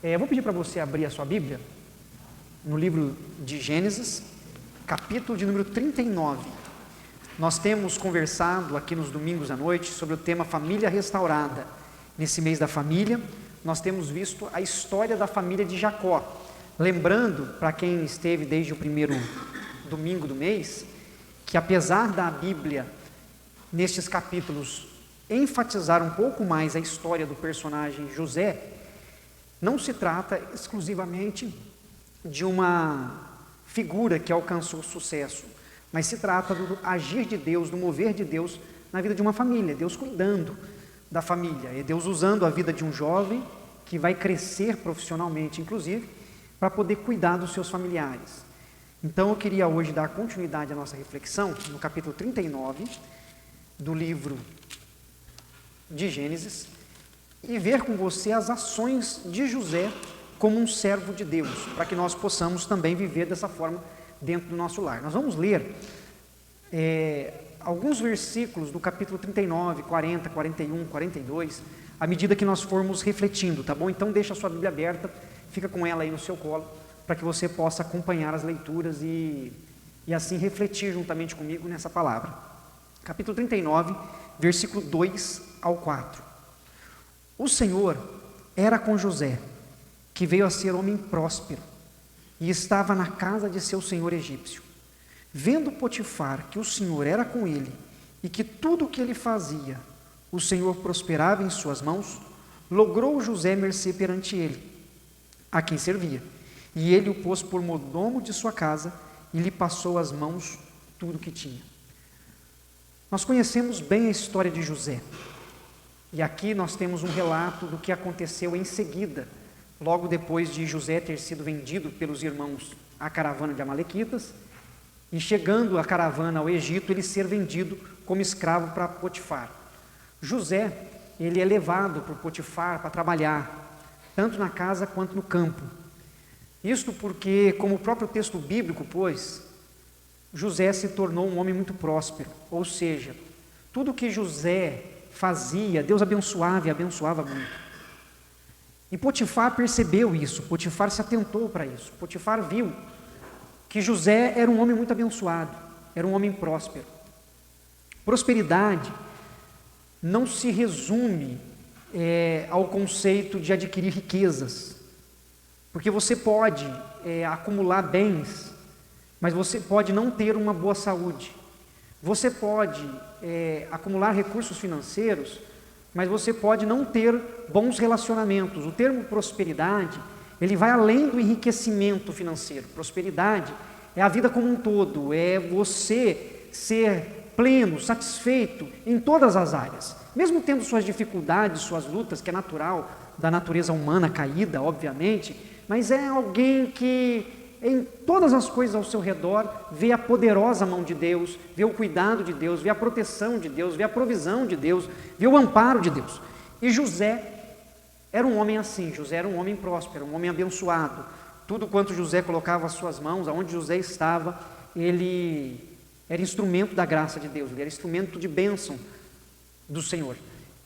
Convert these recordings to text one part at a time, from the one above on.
Eu vou pedir para você abrir a sua Bíblia no livro de Gênesis, capítulo de número 39. Nós temos conversado aqui nos domingos à noite sobre o tema Família Restaurada. Nesse mês da família, nós temos visto a história da família de Jacó. Lembrando, para quem esteve desde o primeiro domingo do mês, que apesar da Bíblia, nestes capítulos, enfatizar um pouco mais a história do personagem José, não se trata exclusivamente de uma figura que alcançou sucesso, mas se trata do agir de Deus, do mover de Deus na vida de uma família, Deus cuidando da família, é Deus usando a vida de um jovem que vai crescer profissionalmente, inclusive, para poder cuidar dos seus familiares. Então eu queria hoje dar continuidade à nossa reflexão no capítulo 39 do livro de Gênesis e ver com você as ações de José como um servo de Deus, para que nós possamos também viver dessa forma dentro do nosso lar. Nós vamos ler alguns versículos do capítulo 39, 40, 41, 42, à medida que nós formos refletindo, tá bom? Então deixa a sua Bíblia aberta, fica com ela aí no seu colo, para que você possa acompanhar as leituras e assim refletir juntamente comigo nessa palavra. Capítulo 39, versículo 2 ao 4. O Senhor era com José, que veio a ser homem próspero, e estava na casa de seu senhor egípcio. Vendo Potifar que o Senhor era com ele, e que tudo o que ele fazia, o Senhor prosperava em suas mãos, logrou José mercê perante ele, a quem servia. E ele o pôs por mordomo de sua casa, e lhe passou às mãos tudo o que tinha. Nós conhecemos bem a história de José, e aqui nós temos um relato do que aconteceu em seguida, logo depois de José ter sido vendido pelos irmãos à caravana de amalequitas, e chegando a caravana ao Egito, ele ser vendido como escravo para Potifar. José, ele é levado por Potifar para trabalhar, tanto na casa quanto no campo. Isto porque, como o próprio texto bíblico pôs, José se tornou um homem muito próspero, ou seja, tudo que José fazia, Deus abençoava e abençoava muito. E Potifar percebeu isso, Potifar se atentou para isso, Potifar viu que José era um homem muito abençoado, era um homem próspero. Prosperidade não se resume ao conceito de adquirir riquezas, porque você pode acumular bens, mas você pode não ter uma boa saúde. Você pode acumular recursos financeiros, mas você pode não ter bons relacionamentos. O termo prosperidade, ele vai além do enriquecimento financeiro. Prosperidade é a vida como um todo, é você ser pleno, satisfeito em todas as áreas, mesmo tendo suas dificuldades, suas lutas, que é natural da natureza humana caída, obviamente, mas é alguém que em todas as coisas ao seu redor vê a poderosa mão de Deus, vê o cuidado de Deus, vê a proteção de Deus, vê a provisão de Deus, vê o amparo de Deus. E José era um homem assim, José era um homem próspero, um homem abençoado. Tudo quanto José colocava às suas mãos, aonde José estava, ele era instrumento da graça de Deus, ele era instrumento de bênção do Senhor.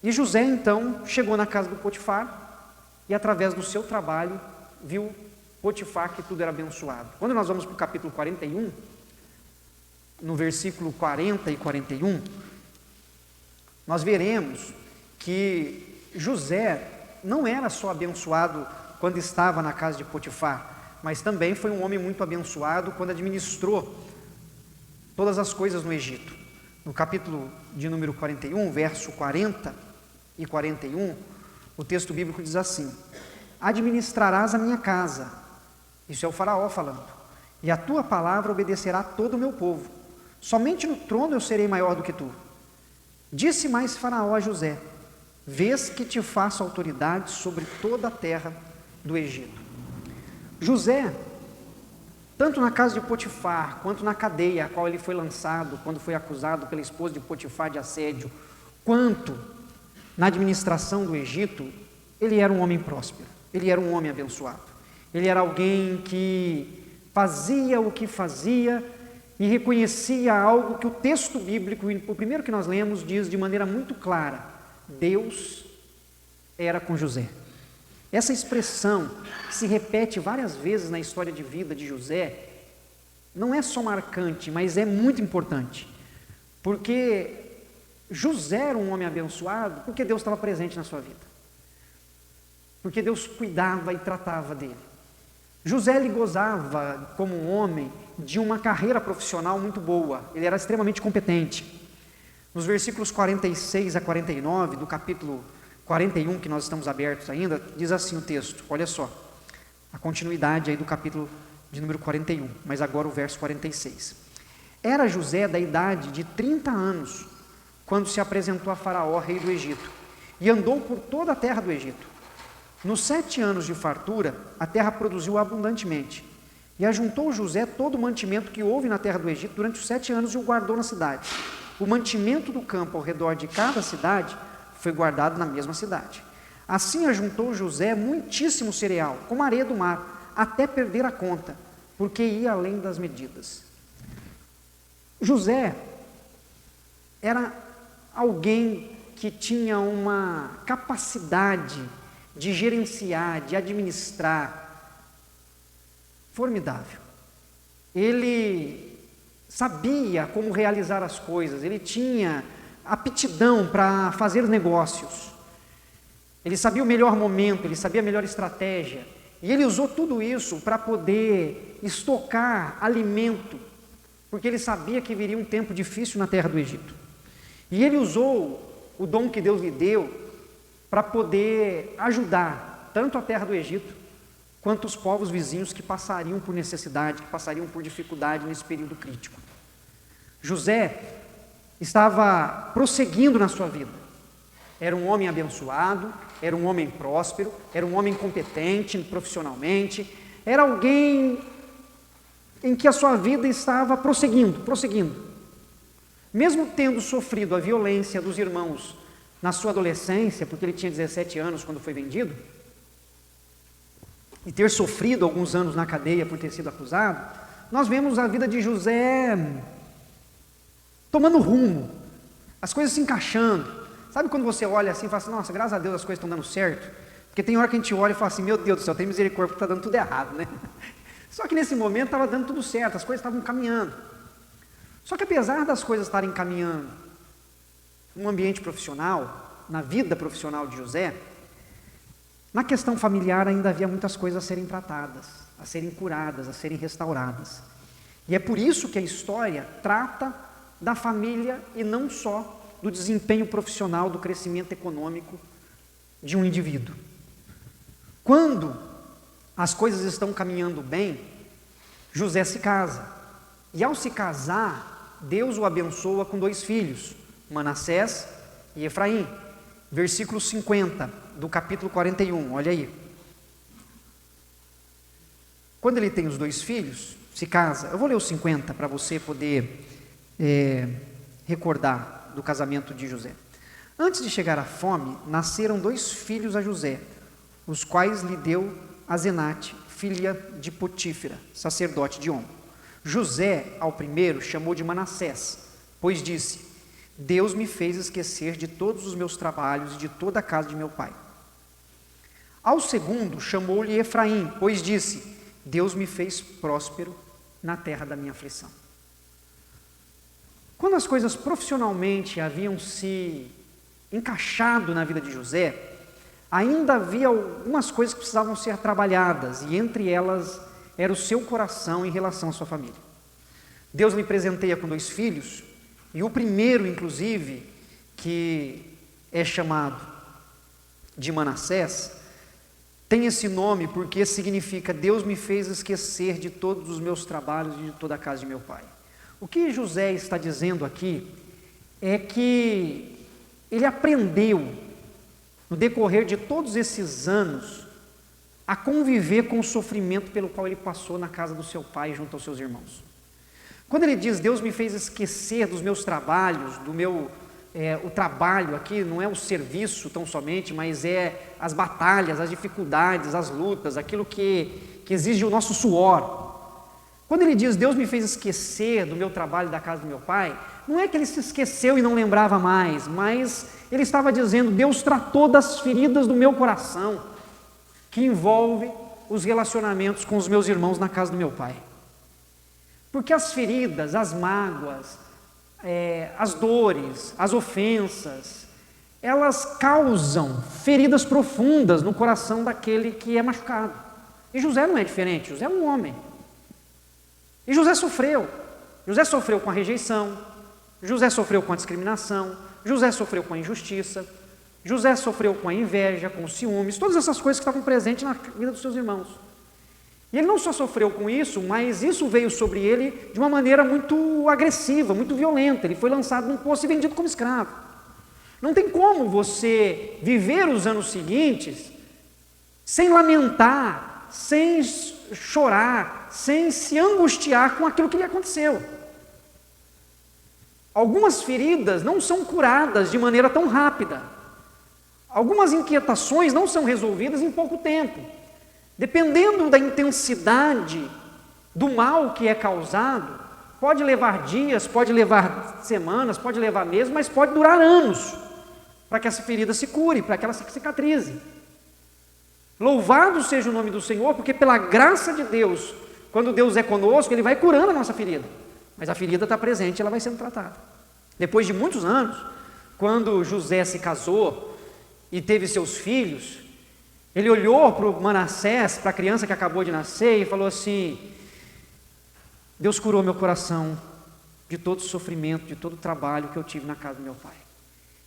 E José então chegou na casa do Potifar e através do seu trabalho viu Potifar que tudo era abençoado. Quando nós vamos para o capítulo 41, no versículo 40 e 41, nós veremos que José não era só abençoado quando estava na casa de Potifar, mas também foi um homem muito abençoado quando administrou todas as coisas no Egito. No capítulo de número 41, verso 40 e 41, o texto bíblico diz assim: administrarás a minha casa, isso é o faraó falando, e a tua palavra obedecerá a todo o meu povo, somente no trono eu serei maior do que tu. Disse mais Faraó a José: vês que te faço autoridade sobre toda a terra do Egito. José, tanto na casa de Potifar, quanto na cadeia a qual ele foi lançado, quando foi acusado pela esposa de Potifar de assédio, quanto na administração do Egito, ele era um homem próspero, ele era um homem abençoado. Ele era alguém que fazia o que fazia e reconhecia algo que o texto bíblico, o primeiro que nós lemos, diz de maneira muito clara: Deus era com José. Essa expressão, que se repete várias vezes na história de vida de José, não é só marcante, mas é muito importante, porque José era um homem abençoado porque Deus estava presente na sua vida, porque Deus cuidava e tratava dele. José, ele gozava como um homem de uma carreira profissional muito boa, ele era extremamente competente. Nos versículos 46 a 49 do capítulo 41, que nós estamos abertos ainda, diz assim o texto, olha só, a continuidade aí do capítulo de número 41, mas agora o verso 46. Era José da idade de 30 anos, quando se apresentou a Faraó, rei do Egito, e andou por toda a terra do Egito. Nos 7 anos de fartura, a terra produziu abundantemente, e ajuntou José todo o mantimento que houve na terra do Egito durante os 7 anos e o guardou na cidade. O mantimento do campo ao redor de cada cidade foi guardado na mesma cidade. Assim ajuntou José muitíssimo cereal, como a areia do mar, até perder a conta, porque ia além das medidas. José era alguém que tinha uma capacidade de gerenciar, de administrar, formidável. Ele sabia como realizar as coisas, ele tinha aptidão para fazer negócios, ele sabia o melhor momento, ele sabia a melhor estratégia, e ele usou tudo isso para poder estocar alimento, porque ele sabia que viria um tempo difícil na terra do Egito. E ele usou o dom que Deus lhe deu para poder ajudar tanto a terra do Egito, quanto os povos vizinhos que passariam por necessidade, que passariam por dificuldade nesse período crítico. José estava prosseguindo na sua vida. Era um homem abençoado, era um homem próspero, era um homem competente profissionalmente, era alguém em que a sua vida estava prosseguindo. Mesmo tendo sofrido a violência dos irmãos na sua adolescência, porque ele tinha 17 anos quando foi vendido, e ter sofrido alguns anos na cadeia por ter sido acusado, nós vemos a vida de José tomando rumo, as coisas se encaixando. Sabe quando você olha assim e fala assim, nossa, graças a Deus as coisas estão dando certo? Porque tem hora que a gente olha e fala assim, meu Deus do céu, tem misericórdia porque está dando tudo errado, né? Só que nesse momento estava dando tudo certo, as coisas estavam caminhando. Só que apesar das coisas estarem caminhando no ambiente profissional, na vida profissional de José, na questão familiar ainda havia muitas coisas a serem tratadas, a serem curadas, a serem restauradas. E é por isso que a história trata da família e não só do desempenho profissional, do crescimento econômico de um indivíduo. Quando as coisas estão caminhando bem, José se casa. E ao se casar, Deus o abençoa com 2 filhos, Manassés e Efraim. Versículo 50 do capítulo 41, olha aí. Quando ele tem os 2 filhos, se casa. Eu vou ler os 50 para você poder recordar do casamento de José. Antes de chegar à fome, nasceram 2 filhos a José, os quais lhe deu Azenate, filha de Potífera, sacerdote de On. José, ao primeiro, chamou de Manassés, pois disse, Deus me fez esquecer de todos os meus trabalhos e de toda a casa de meu pai. Ao segundo, chamou-lhe Efraim, pois disse, Deus me fez próspero na terra da minha aflição. Quando as coisas profissionalmente haviam se encaixado na vida de José, ainda havia algumas coisas que precisavam ser trabalhadas, e entre elas era o seu coração em relação à sua família. Deus lhe presenteia com 2 filhos, e o primeiro, inclusive, que é chamado de Manassés, tem esse nome porque significa Deus me fez esquecer de todos os meus trabalhos e de toda a casa de meu pai. O que José está dizendo aqui é que ele aprendeu, no decorrer de todos esses anos, a conviver com o sofrimento pelo qual ele passou na casa do seu pai junto aos seus irmãos. Quando ele diz, Deus me fez esquecer dos meus trabalhos, o trabalho aqui não é o serviço tão somente, mas é as batalhas, as dificuldades, as lutas, aquilo que exige o nosso suor. Quando ele diz, Deus me fez esquecer do meu trabalho da casa do meu pai, não é que ele se esqueceu e não lembrava mais, mas ele estava dizendo, Deus tratou das feridas do meu coração. que envolve os relacionamentos com os meus irmãos na casa do meu pai. Porque as feridas, as mágoas, as dores, as ofensas, elas causam feridas profundas no coração daquele que é machucado. E José não é diferente, José é um homem. E José sofreu. José sofreu com a rejeição, José sofreu com a discriminação, José sofreu com a injustiça, José sofreu com a inveja, com os ciúmes, todas essas coisas que estavam presentes na vida dos seus irmãos. E ele não só sofreu com isso, mas isso veio sobre ele de uma maneira muito agressiva, muito violenta. Ele foi lançado num poço e vendido como escravo. Não tem como você viver os anos seguintes sem lamentar, sem chorar, sem se angustiar com aquilo que lhe aconteceu. Algumas feridas não são curadas de maneira tão rápida. Algumas inquietações não são resolvidas em pouco tempo. Dependendo da intensidade do mal que é causado, pode levar dias, pode levar semanas, pode levar meses, mas pode durar anos para que essa ferida se cure, para que ela se cicatrize. Louvado seja o nome do Senhor, porque pela graça de Deus, quando Deus é conosco, Ele vai curando a nossa ferida. Mas a ferida está presente, ela vai sendo tratada. Depois de muitos anos, quando José se casou e teve seus filhos, ele olhou para o Manassés, para a criança que acabou de nascer, e falou assim: Deus curou meu coração de todo o sofrimento, de todo o trabalho que eu tive na casa do meu pai.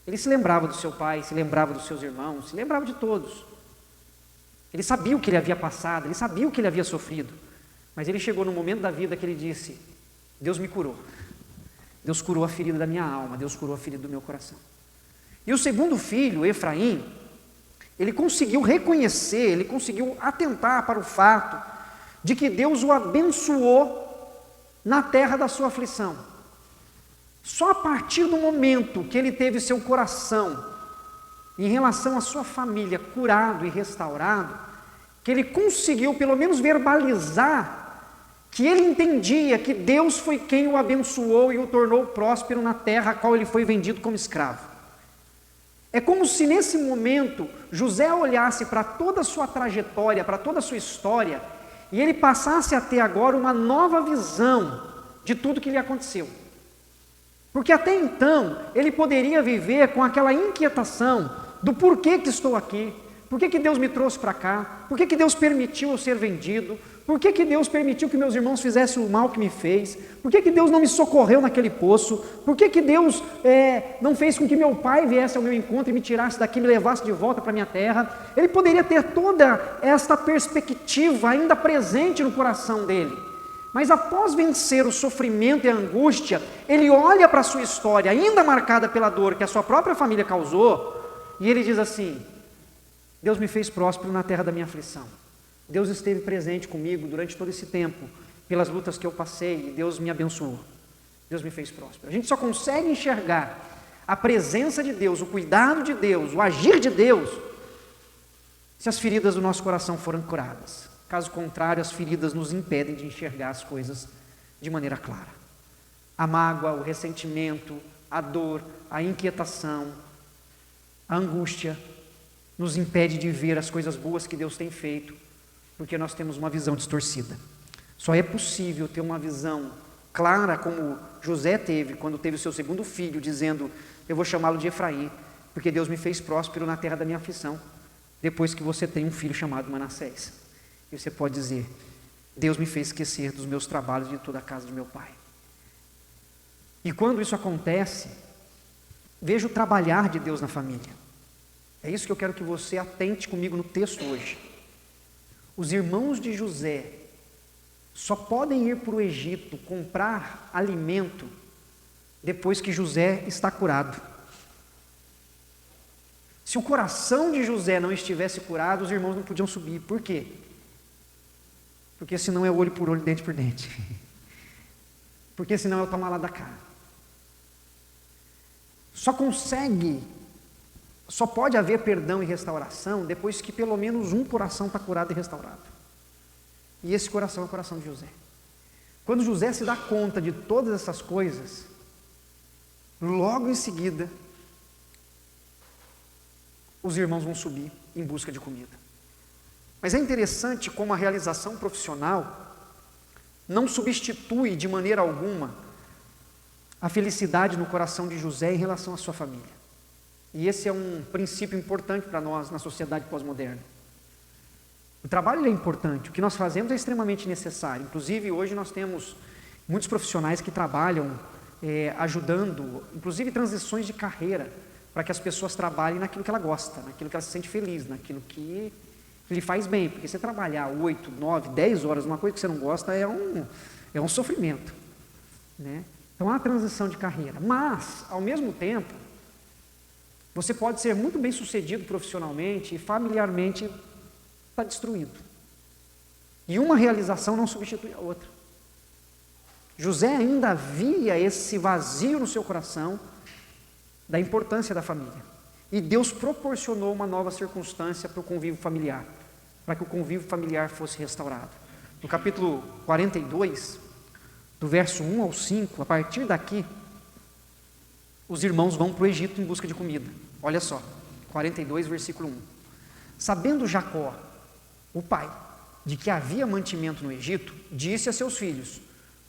Ele se lembrava do seu pai, se lembrava dos seus irmãos, se lembrava de todos. Ele sabia o que ele havia passado, ele sabia o que ele havia sofrido. Mas ele chegou no momento da vida que ele disse: Deus me curou. Deus curou a ferida da minha alma, Deus curou a ferida do meu coração. E o segundo filho, Efraim, ele conseguiu reconhecer, ele conseguiu atentar para o fato de que Deus o abençoou na terra da sua aflição. Só a partir do momento que ele teve seu coração, em relação à sua família, curado e restaurado, que ele conseguiu pelo menos verbalizar que ele entendia que Deus foi quem o abençoou e o tornou próspero na terra a qual ele foi vendido como escravo. É como se nesse momento José olhasse para toda a sua trajetória, para toda a sua história, e ele passasse a ter agora uma nova visão de tudo que lhe aconteceu. Porque até então ele poderia viver com aquela inquietação do porquê que estou aqui, por que Deus me trouxe para cá, por que Deus permitiu eu ser vendido, por que Deus permitiu que meus irmãos fizessem o mal que me fez, por que Deus não me socorreu naquele poço, por que Deus não fez com que meu pai viesse ao meu encontro e me tirasse daqui, me levasse de volta para a minha terra. Ele poderia ter toda esta perspectiva ainda presente no coração dele, mas após vencer o sofrimento e a angústia, ele olha para a sua história, ainda marcada pela dor que a sua própria família causou, e ele diz assim: Deus me fez próspero na terra da minha aflição. Deus esteve presente comigo durante todo esse tempo, pelas lutas que eu passei, e Deus me abençoou. Deus me fez próspero. A gente só consegue enxergar a presença de Deus, o cuidado de Deus, o agir de Deus, se as feridas do nosso coração forem curadas. Caso contrário, as feridas nos impedem de enxergar as coisas de maneira clara. A mágoa, o ressentimento, a dor, a inquietação, a angústia nos impede de ver as coisas boas que Deus tem feito, porque nós temos uma visão distorcida. Só é possível ter uma visão clara como José teve quando teve o seu segundo filho, dizendo: eu vou chamá-lo de Efraim, porque Deus me fez próspero na terra da minha aflição. Depois que você tem um filho chamado Manassés, e você pode dizer: Deus me fez esquecer dos meus trabalhos e de toda a casa do meu pai. E quando isso acontece, veja o trabalhar de Deus na família. É isso que eu quero que você atente comigo no texto hoje. Os irmãos de José só podem ir para o Egito comprar alimento depois que José está curado. Se o coração de José não estivesse curado, os irmãos não podiam subir. Por quê? Porque senão é olho por olho, dente por dente. Porque senão é o tomar lá da cara. Só pode haver perdão e restauração depois que pelo menos um coração está curado e restaurado. E esse coração é o coração de José. Quando José se dá conta de todas essas coisas, logo em seguida, os irmãos vão subir em busca de comida. Mas é interessante como a realização profissional não substitui de maneira alguma a felicidade no coração de José em relação à sua família. E esse é um princípio importante para nós na sociedade pós-moderna. O trabalho é importante, o que nós fazemos é extremamente necessário. Inclusive, hoje nós temos muitos profissionais que trabalham ajudando, inclusive transições de carreira, para que as pessoas trabalhem naquilo que ela gosta, naquilo que ela se sente feliz, naquilo que lhe faz bem. Porque você trabalhar 8, 9, 10 horas numa coisa que você não gosta é um sofrimento, né? Então há transição de carreira, mas, ao mesmo tempo, você pode ser muito bem sucedido profissionalmente e familiarmente está destruído. E uma realização não substitui a outra. José ainda via esse vazio no seu coração da importância da família. E Deus proporcionou uma nova circunstância para o convívio familiar, para que o convívio familiar fosse restaurado. No capítulo 42, do verso 1 ao 5, a partir daqui, os irmãos vão para o Egito em busca de comida. Olha só, 42, versículo 1. Sabendo Jacó, o pai, de que havia mantimento no Egito, disse a seus filhos: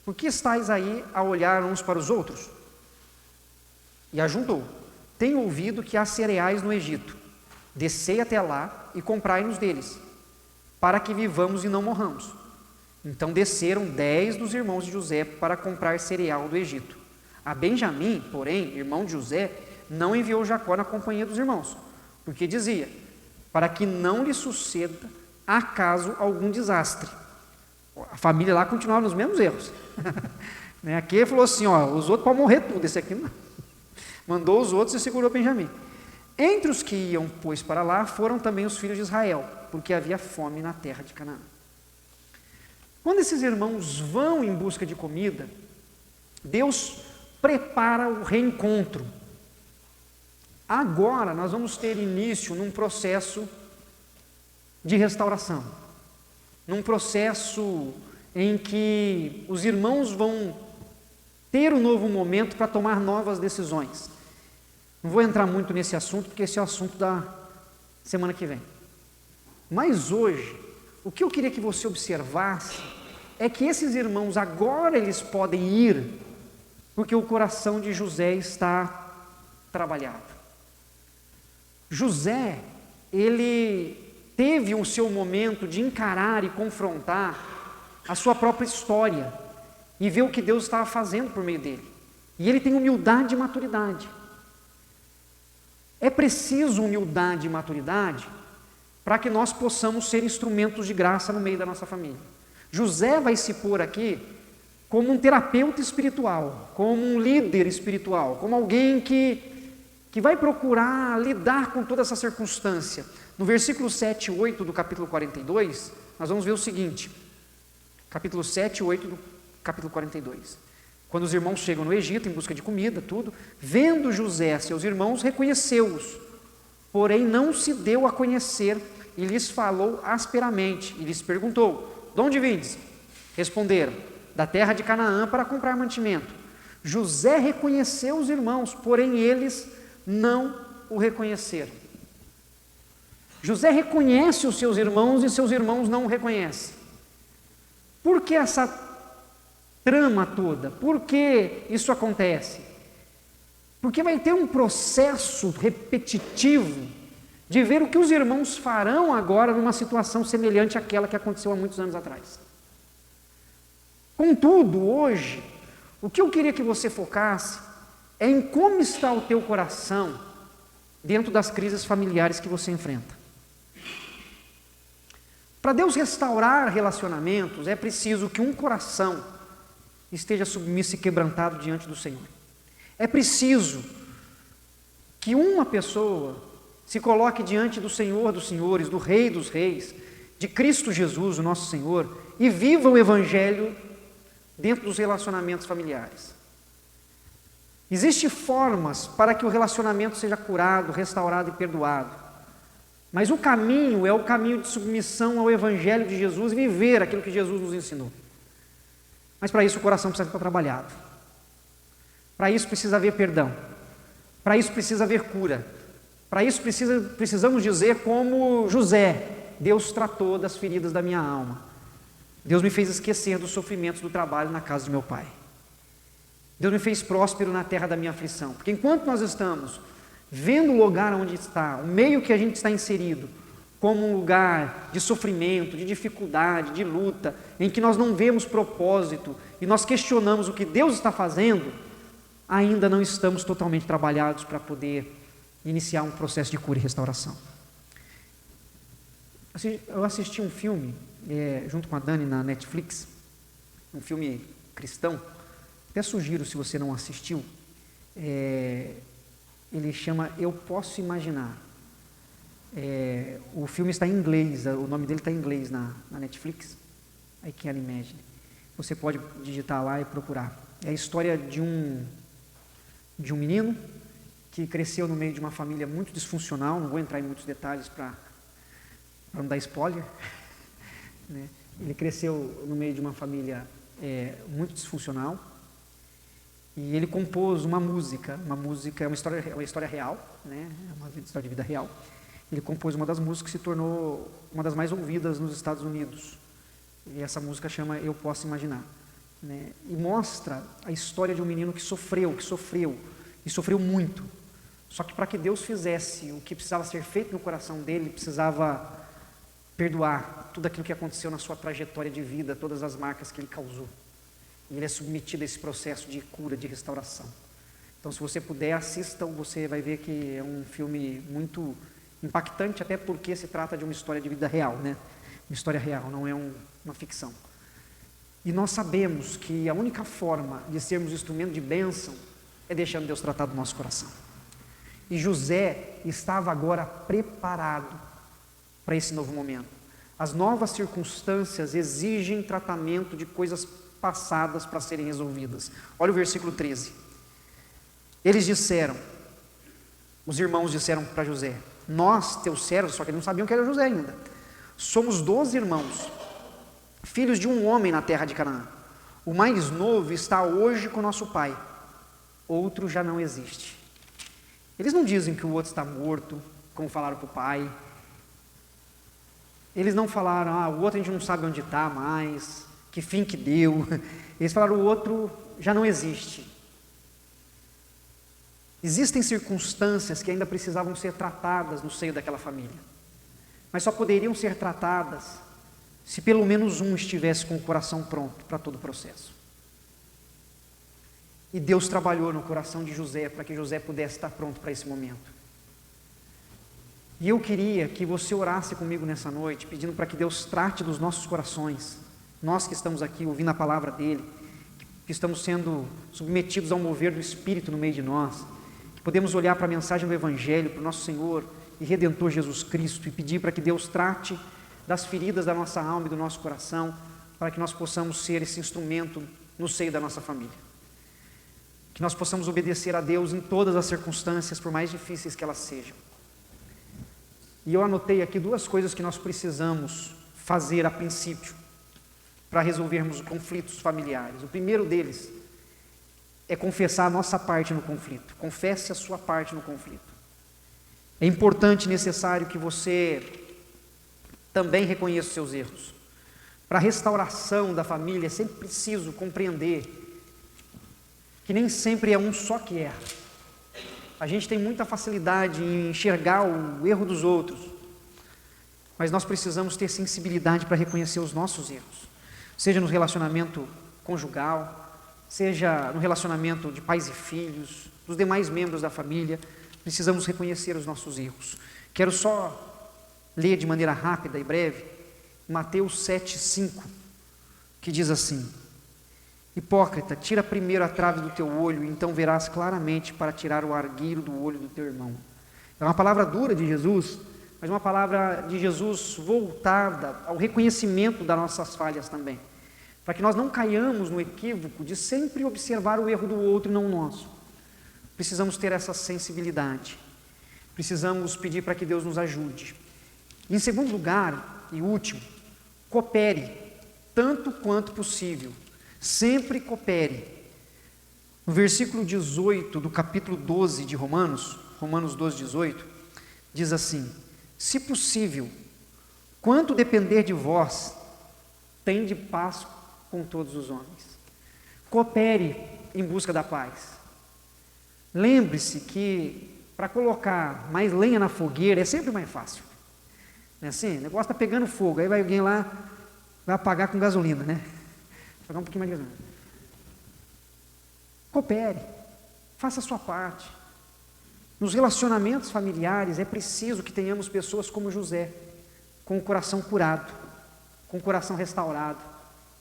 por que estáis aí a olhar uns para os outros? E ajuntou: tenho ouvido que há cereais no Egito. Descei até lá e comprai-nos deles, para que vivamos e não morramos. Então desceram 10 dos irmãos de José para comprar cereal do Egito. A Benjamim, porém, irmão de José, não enviou Jacó na companhia dos irmãos, porque dizia: para que não lhe suceda acaso algum desastre. A família lá continuava nos mesmos erros. Aqui ele falou assim: ó, os outros podem morrer tudo, esse aqui não. Mandou os outros e segurou Benjamim. Entre os que iam, pois, para lá, foram também os filhos de Israel, porque havia fome na terra de Canaã. Quando esses irmãos vão em busca de comida, Deus prepara o reencontro. Agora nós vamos ter início num processo de restauração, num processo em que os irmãos vão ter um novo momento para tomar novas decisões. Não vou entrar muito nesse assunto, porque esse é o assunto da semana que vem. Mas hoje, o que eu queria que você observasse é que esses irmãos agora eles podem ir, porque o coração de José está trabalhado. José, ele teve o seu momento de encarar e confrontar a sua própria história e ver o que Deus estava fazendo por meio dele. E ele tem humildade e maturidade. É preciso humildade e maturidade para que nós possamos ser instrumentos de graça no meio da nossa família. José vai se pôr aqui como um terapeuta espiritual, como um líder espiritual, como alguém que vai procurar lidar com toda essa circunstância. No versículo 7 e 8 do capítulo 42, nós vamos ver o seguinte, capítulo 7 e 8 do capítulo 42. Quando os irmãos chegam no Egito em busca de comida, tudo, vendo José, seus irmãos, reconheceu-os, porém não se deu a conhecer e lhes falou asperamente e lhes perguntou: de onde vindes? Responderam: da terra de Canaã, para comprar mantimento. José reconheceu os irmãos, porém eles não o reconheceram. José reconhece os seus irmãos e seus irmãos não o reconhecem. Por que essa trama toda? Por que isso acontece? Porque vai ter um processo repetitivo de ver o que os irmãos farão agora numa situação semelhante àquela que aconteceu há muitos anos atrás. Contudo, hoje, o que eu queria que você focasse é em como está o teu coração dentro das crises familiares que você enfrenta. Para Deus restaurar relacionamentos, é preciso que um coração esteja submisso e quebrantado diante do Senhor. É preciso que uma pessoa se coloque diante do Senhor dos Senhores, do Rei dos Reis, de Cristo Jesus, o nosso Senhor, e viva o Evangelho dentro dos relacionamentos familiares. Existem formas para que o relacionamento seja curado, restaurado e perdoado. Mas o caminho é o caminho de submissão ao Evangelho de Jesus e viver aquilo que Jesus nos ensinou. Mas para isso o coração precisa estar trabalhado. Para isso precisa haver perdão. Para isso precisa haver cura. Para isso precisamos dizer como José: Deus tratou das feridas da minha alma. Deus me fez esquecer dos sofrimentos do trabalho na casa de meu pai. Deus me fez próspero na terra da minha aflição. Porque enquanto nós estamos vendo o lugar onde está, o meio que a gente está inserido, como um lugar de sofrimento, de dificuldade, de luta, em que nós não vemos propósito e nós questionamos o que Deus está fazendo, ainda não estamos totalmente trabalhados para poder iniciar um processo de cura e restauração. Eu assisti um filme, junto com a Dani na Netflix, um filme cristão, até sugiro se você não assistiu, ele chama Eu Posso Imaginar. O filme está em inglês, o nome dele está em inglês na Netflix, I Can Imagine. Você pode digitar lá e procurar. É a história de um menino que cresceu no meio de uma família muito disfuncional, não vou entrar em muitos detalhes para não dar spoiler, né? Ele cresceu no meio de uma família muito disfuncional e ele compôs uma música, é uma história real, né? É uma história de vida real. Ele compôs uma das músicas que se tornou uma das mais ouvidas nos Estados Unidos. E essa música chama Eu Posso Imaginar, né? E mostra a história de um menino que sofreu muito. Só que para que Deus fizesse o que precisava ser feito no coração dele, ele precisava perdoar tudo aquilo que aconteceu na sua trajetória de vida, todas as marcas que ele causou. E ele é submetido a esse processo de cura, de restauração. Então, se você puder, assistam, você vai ver que é um filme muito impactante, até porque se trata de uma história de vida real, né? Uma história real, não é uma ficção. E nós sabemos que a única forma de sermos instrumento de bênção é deixando Deus tratar do nosso coração. E José estava agora preparado para esse novo momento. As novas circunstâncias exigem tratamento de coisas passadas para serem resolvidas. Olha o versículo 13. Os irmãos disseram para José: nós, teus servos, só que eles não sabiam que era José ainda, somos 12 irmãos, filhos de um homem na terra de Canaã. O mais novo está hoje com nosso pai, outro já não existe. Eles não dizem que o outro está morto, como falaram para o pai. Eles não falaram, o outro a gente não sabe onde está mais, que fim que deu. Eles falaram, o outro já não existe. Existem circunstâncias que ainda precisavam ser tratadas no seio daquela família, mas só poderiam ser tratadas se pelo menos um estivesse com o coração pronto para todo o processo. E Deus trabalhou no coração de José para que José pudesse estar pronto para esse momento. E eu queria que você orasse comigo nessa noite, pedindo para que Deus trate dos nossos corações, nós que estamos aqui ouvindo a palavra dEle, que estamos sendo submetidos ao mover do Espírito no meio de nós, que podemos olhar para a mensagem do Evangelho, para o nosso Senhor e Redentor Jesus Cristo, e pedir para que Deus trate das feridas da nossa alma e do nosso coração, para que nós possamos ser esse instrumento no seio da nossa família. Que nós possamos obedecer a Deus em todas as circunstâncias, por mais difíceis que elas sejam. E eu anotei aqui 2 coisas que nós precisamos fazer a princípio, para resolvermos os conflitos familiares. O primeiro deles é confessar a nossa parte no conflito. Confesse a sua parte no conflito. É importante e necessário que você também reconheça os seus erros. Para a restauração da família, é sempre preciso compreender que nem sempre é um só que erra. A gente tem muita facilidade em enxergar o erro dos outros, mas nós precisamos ter sensibilidade para reconhecer os nossos erros, seja no relacionamento conjugal, seja no relacionamento de pais e filhos, dos demais membros da família. Precisamos reconhecer os nossos erros. Quero só ler de maneira rápida e breve Mateus 7,5, que diz assim: hipócrita, tira primeiro a trave do teu olho, e então verás claramente para tirar o argueiro do olho do teu irmão. É uma palavra dura de Jesus, mas uma palavra de Jesus voltada ao reconhecimento das nossas falhas também, para que nós não caiamos no equívoco de sempre observar o erro do outro e não o nosso. Precisamos ter essa sensibilidade, precisamos pedir para que Deus nos ajude. Em segundo lugar e último, coopere tanto quanto possível. Sempre coopere. No versículo 18 do capítulo 12 de Romanos 12, 18, diz assim: se possível, Quanto depender de vós, tende paz com todos os homens. Coopere em busca da paz. Lembre-se que para colocar mais lenha na fogueira é sempre mais fácil. Não é assim? O negócio está pegando fogo, aí vai alguém lá, vai apagar com gasolina, né? Pagar um pouquinho mais de gasolina. Coopere, faça a sua parte. Nos relacionamentos familiares é preciso que tenhamos pessoas como José, com o coração curado, com o coração restaurado,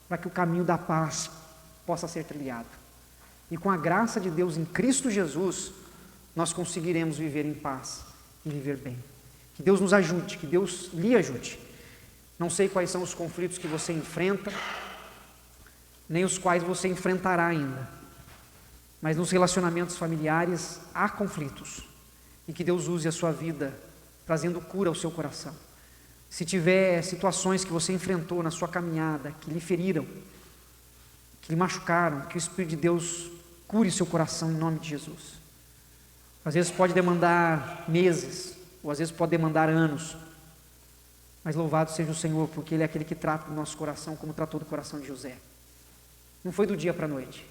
para que o caminho da paz possa ser trilhado. E com a graça de Deus em Cristo Jesus, nós conseguiremos viver em paz e viver bem. Que Deus nos ajude, que Deus lhe ajude. Não sei quais são os conflitos que você enfrenta, nem os quais você enfrentará ainda. Mas nos relacionamentos familiares há conflitos. E que Deus use a sua vida, trazendo cura ao seu coração. Se tiver situações que você enfrentou na sua caminhada, que lhe feriram, que lhe machucaram, que o Espírito de Deus cure seu coração em nome de Jesus. Às vezes pode demandar meses, ou às vezes pode demandar anos, mas louvado seja o Senhor, porque Ele é aquele que trata do nosso coração como tratou do coração de José. Não foi do dia para a noite.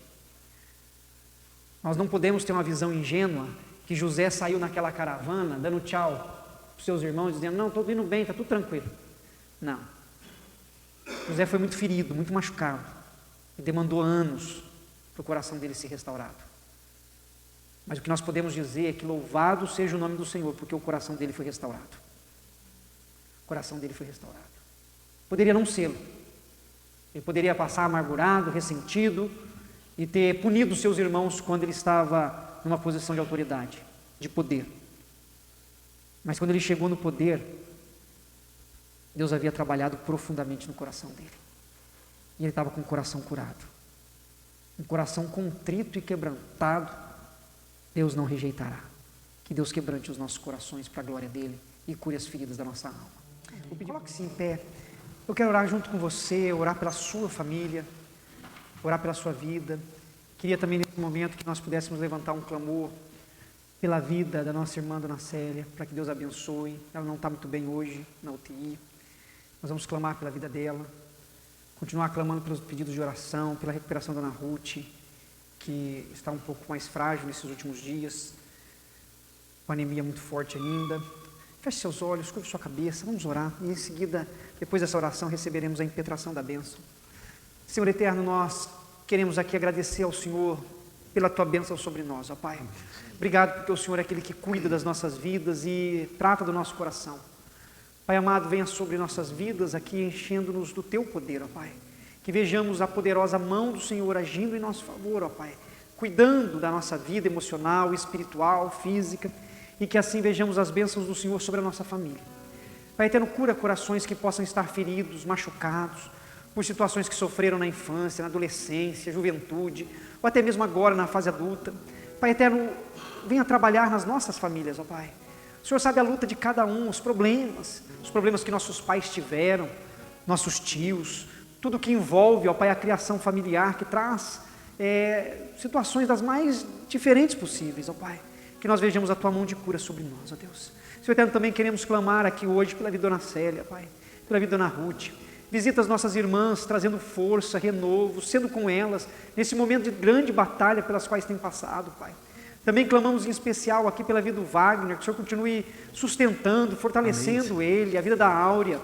Nós não podemos ter uma visão ingênua que José saiu naquela caravana, dando tchau para os seus irmãos, dizendo, não, estou indo bem, está tudo tranquilo. Não. José foi muito ferido, muito machucado, e demandou anos para o coração dele ser restaurado. Mas o que nós podemos dizer é que louvado seja o nome do Senhor, porque o coração dele foi restaurado. O coração dele foi restaurado. Poderia não ser. Ele poderia passar amargurado, ressentido, e ter punido seus irmãos quando ele estava numa posição de autoridade, de poder. Mas quando ele chegou no poder, Deus havia trabalhado profundamente no coração dele. E ele estava com o coração curado. Um coração contrito e quebrantado, Deus não rejeitará. Que Deus quebrante os nossos corações para a glória dele e cure as feridas da nossa alma. Coloque-se em pé. Eu quero orar junto com você, orar pela sua família, orar pela sua vida. Queria também nesse momento que nós pudéssemos levantar um clamor pela vida da nossa irmã Dona Célia, para que Deus a abençoe. Ela não está muito bem hoje na UTI. Nós vamos clamar pela vida dela, continuar clamando pelos pedidos de oração, pela recuperação da Dona Ruth, que está um pouco mais frágil nesses últimos dias, com anemia muito forte ainda. Feche seus olhos, curve sua cabeça, vamos orar, e em seguida, depois dessa oração, receberemos a impetração da bênção. Senhor eterno, nós queremos aqui agradecer ao Senhor pela tua bênção sobre nós, ó Pai. Obrigado porque o Senhor é aquele que cuida das nossas vidas e trata do nosso coração. Pai amado, venha sobre nossas vidas aqui, enchendo-nos do teu poder, ó Pai. Que vejamos a poderosa mão do Senhor agindo em nosso favor, ó Pai, cuidando da nossa vida emocional, espiritual, física, e que assim vejamos as bênçãos do Senhor sobre a nossa família. Pai eterno, cura corações que possam estar feridos, machucados, por situações que sofreram na infância, na adolescência, juventude, ou até mesmo agora na fase adulta. Pai eterno, venha trabalhar nas nossas famílias, ó Pai. O Senhor sabe a luta de cada um, os problemas que nossos pais tiveram, nossos tios, tudo que envolve, ó Pai, a criação familiar, que traz situações das mais diferentes possíveis, ó Pai. Que nós vejamos a Tua mão de cura sobre nós, ó Deus. Senhor eterno, também queremos clamar aqui hoje pela vida da Dona Célia, Pai, pela vida da Dona Ruth. Visita as nossas irmãs, trazendo força, renovo, sendo com elas, nesse momento de grande batalha pelas quais têm passado, Pai. Também clamamos em especial aqui pela vida do Wagner, que o Senhor continue sustentando, fortalecendo ele, a vida da Áurea.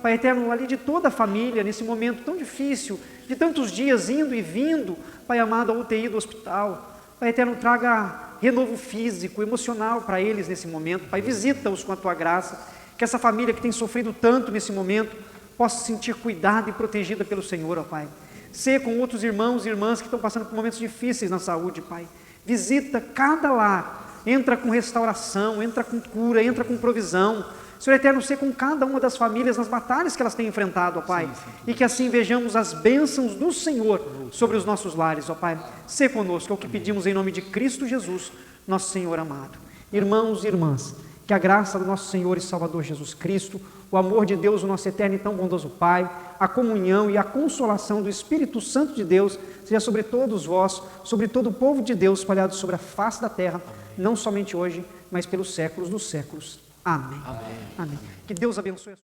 Pai eterno, ali de toda a família, nesse momento tão difícil, de tantos dias indo e vindo, Pai amado, ao UTI do hospital. Pai eterno, traga renovo físico, emocional para eles nesse momento. Pai, visita-os com a Tua graça, que essa família que tem sofrido tanto nesse momento, possa se sentir cuidada e protegida pelo Senhor, ó Pai. Ser com outros irmãos e irmãs que estão passando por momentos difíceis na saúde, Pai. Visita cada lar, entra com restauração, entra com cura, entra com provisão. Senhor eterno, ser com cada uma das famílias nas batalhas que elas têm enfrentado, ó Pai. Sim. E que assim vejamos as bênçãos do Senhor sobre os nossos lares, ó Pai. Ser conosco, é o que pedimos em nome de Cristo Jesus, nosso Senhor amado. Irmãos e irmãs, que a graça do nosso Senhor e Salvador Jesus Cristo, o amor de Deus, o nosso eterno e tão bondoso Pai, a comunhão e a consolação do Espírito Santo de Deus, seja sobre todos vós, sobre todo o povo de Deus espalhado sobre a face da terra, não somente hoje, mas pelos séculos dos séculos. Amém. Amém. Amém. Que Deus abençoe a